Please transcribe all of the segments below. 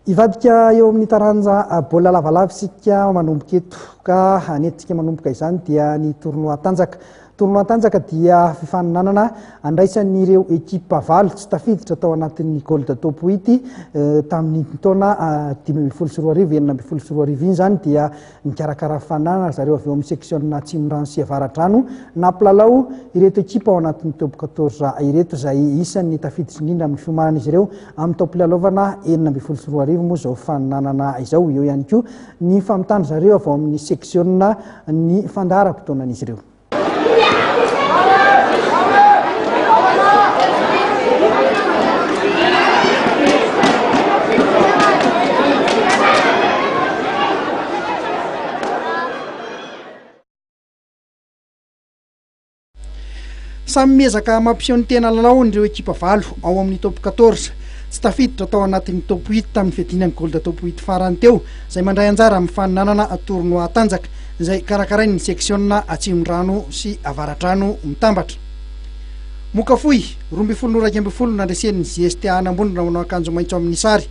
Ivadika eo amin'ny taranja baolina lavalava isika manomboka eto ka hanentsika manomboka izany dia ny tournoi tanjaka. Tournoi tanjaka dia fifaninanana andraisan'ireo ekipa valo tsy tafiditra tao anatin'ny Gold Top 8 tamin'ny taona 2024 iny zany dia nikarakara fifaninanana zareo avy eo amin'ny section Atsimondrano sy Avaradrano nampilalao ireto ekipa ao anatin'ny top 14 ireto izay isan'ny tafiditra indrindra amin'ny fiomanan'izy ireo amin'ny top lalaovana 2024 moa izao fifaninanana izao. Eo ihany koa ny famitana zareo avy ao amin'ny section ny fandaharam-potoanan'izy ireo. Samy miezaka mampiseho ny tena lalao ireo ekipa valo ao amin'ny top 14 tsy tafiditra tao anatin'ny top 8 tamin'ny fiadinan'ny Gold Top 8 farany teo izay mandray anjara amin'ny faninanana tournoi tanjaka izay karakarain'ny section Atsimondrano sy Avaradrano mitambatra. Mokafoy 12 nandresen'ny GSTA Anambondrona manao akanjo maitso amin'ny sary,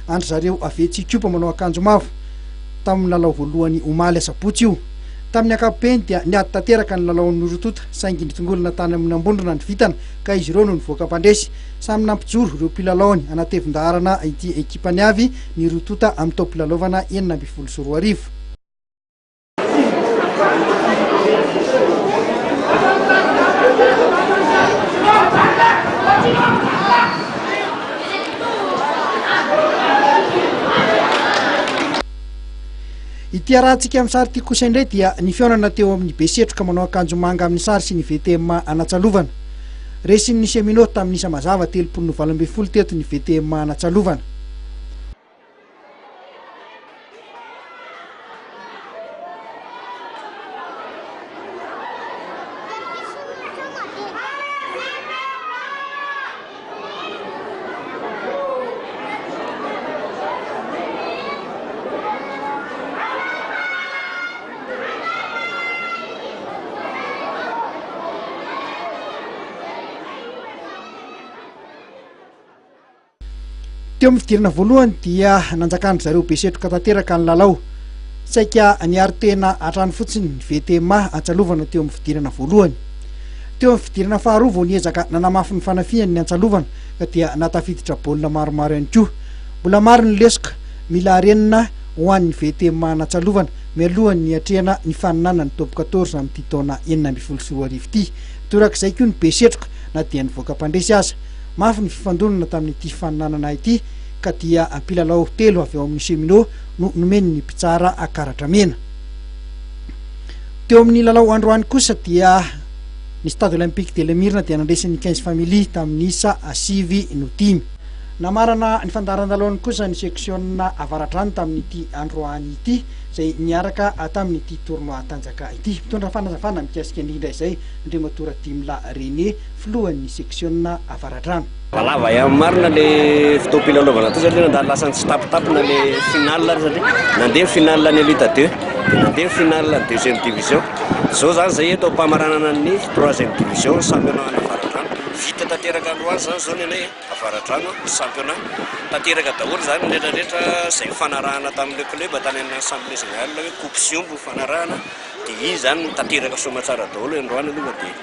andry zareo Avetsikopa manao akanjo mavo tamin'ny lalao voalohany omaly asabotsy io. Tamin'ny ankapobeny dia niady tanteraka ny lalaon'ny Rotota saingy nitongolona tany amin'ny Ambondrona ny vitana ka izy ireo no nivoaka mpandresy. Samy nampijoro ireo mpilalaony anatevin-daharana ity ekipany avy ny Rotota amin'ny top lalaovana 2022. Ity arahantsika amin'ny sary ity kosa indray dia ny fiaonana teo amin'ny Besetroka manao akanjo manga amin'ny sary sy ny VTM Anatsalovana. Resin'ny Semino tamin'ny isa mazava 720 teto ny VTM Anatsalovana. Teo amin'ny fidirana voalohany dia nanjakandry zareo Besetroka tanteraka ny lalao. Saika niary tena hatrany fotsiny ny VTM Antsalovana teo amin'ny fidirana voalohany. Teo amin'ny fidirana faharoa vao niezaka nanamafy ny fanafiany ny Antsalovana ka dia natafiditra baolina maromaro ihany koa. Mbola maro ny lesoka mila harenina ho an'ny VTM Antsalovana mialohan'ny niatrehana ny faninanana ny top 14 amin'ity taona 2024 ity. Torak'izay koa ny Besetroka na dia nivoaka mpandresy aza. Mafy ny fifandonana tamin'ity faninanana ity ka dia mpilalao telo avy ao amin'ny Semino no nomeny ny mpitsara akaratra mena. Teo amin'ny lalao androany kosa dia ny Stade Olympique de Lemirna dia nandresan'ny 15 family tamin'ny isa 5-5. Namarana ny fandaharan-dalaony kosa ny section Avaradrano tamin'ity androany ity izay niaraka tamin'ity tournoi tanjaka ity. Mitondra fanazavana mikasika indrindra izay Andriamatora Dimla René filohan'ny section Avaradrano. Valava ya marina le fitopilalaovana to satria nandalo lasa tsy tapitapina le finale satria nandeha finale ny Elite 2 nandeha finale ny deuxième division. Zao zany zay eto mpamaranana ny troisième division championnat Avaradrano. Vita tanteraka androany zany zao ny anay Avaradrano championnat tanteraka daholo zany rehetrarehetra zay fanarahana tamin'le club tany amin'ny assemblée générale hoe coupe siombo fanarahana dia izy zany tanteraka somatsara daholo androany aloha dia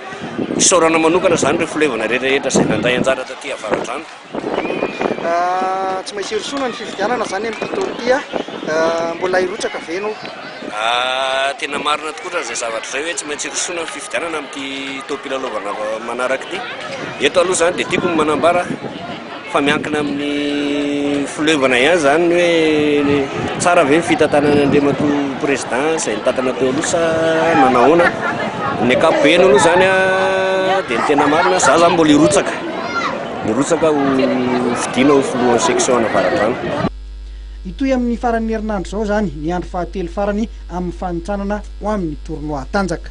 isaorana manokana zany ireo filevana rehetrarehetra zay nanday anjara taty Avaradrano. Tsy maintsy hirosona ny fividianana zany amin'ny tontolo ity mbola hirotsaka ve ianao? Tena marina tokoa zay zavatra zay hoe tsy maintsy hirosona ny fividianana amin'ity topilalaovana manaraka ity. Eto aloha zany dia tiako ny manambara fa miankina amin'ny filevana ihany zany hoe tsara ve ny fitantanana Andriamatoa président zay nitatana teo aloha sa manahoana. Ny ankapobeny aloha zany dia ny tena marina za zany mbola hirotsaka ho fidina ho filohan'ny section Avaradrano. Itoy amin'ny faran'ny herinandro zao zany ny andro fahatelo farany amin'ny fanitsanana ho amin'ny tournoi tanjaka.